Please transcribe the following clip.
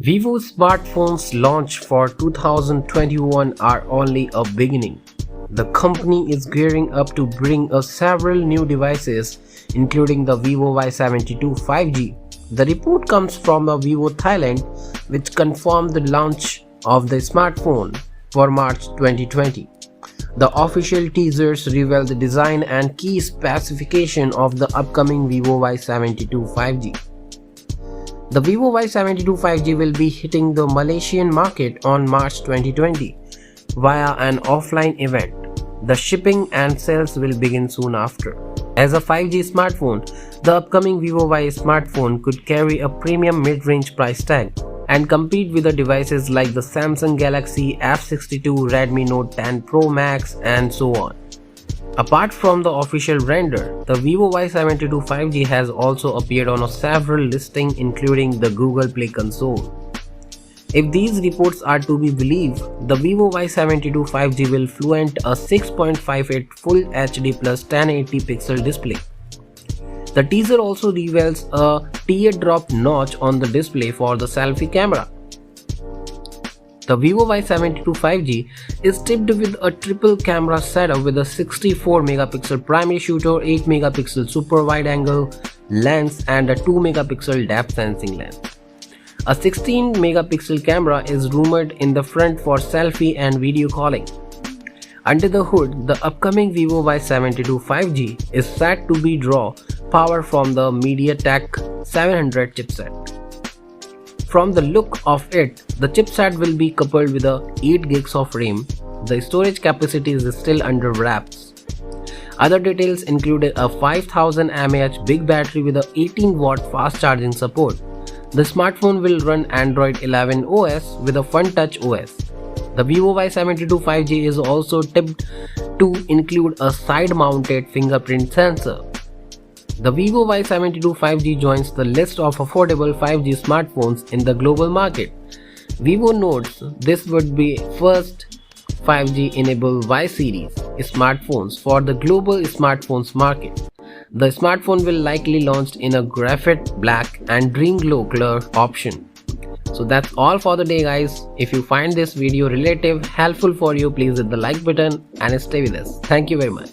Vivo smartphones launch for 2021 are only a beginning. The company is gearing up to bring us several new devices, including the Vivo Y72 5G. The report comes from Vivo Thailand, which confirmed the launch of the smartphone for March 2020. The official teasers reveal the design and key specification of the upcoming Vivo Y72 5G. The Vivo Y72 5G will be hitting the Malaysian market on March 2020 via an offline event. The shipping and sales will begin soon after. As a 5G smartphone, the upcoming Vivo Y smartphone could carry a premium mid-range price tag and compete with the devices like the Samsung Galaxy F62, Redmi Note 10 Pro Max, and so on. Apart from the official render, the Vivo Y72 5G has also appeared on several listings, including the Google Play console. If these reports are to be believed, the Vivo Y72 5G will flaunt a 6.58 Full HD plus 1080 pixel display. The teaser also reveals a teardrop notch on the display for the selfie camera. The Vivo Y72 5G is tipped with a triple camera setup with a 64 megapixel primary shooter, 8 megapixel super wide angle lens, and a 2 megapixel depth sensing lens. A 16 megapixel camera is rumored in the front for selfie and video calling. Under the hood, the upcoming Vivo Y72 5G is set to be draw power from the MediaTek 700 chipset. From the look of it, the chipset will be coupled with a 8 gigs of RAM. The storage capacity is still under wraps. Other details include a 5000 mAh big battery with a 18-watt fast charging support. The smartphone will run Android 11 OS with a Fun Touch OS. The Vivo Y72 5G is also tipped to include a side-mounted fingerprint sensor. The Vivo Y72 5G joins the list of affordable 5G smartphones in the global market. Vivo notes this would be first 5G-enabled Y series smartphones for the global smartphones market. The smartphone will likely launch in a graphite black and dream glow color option. So that's all for the day, guys. If you find this video relative helpful for you, please hit the like button and stay with us. Thank you very much.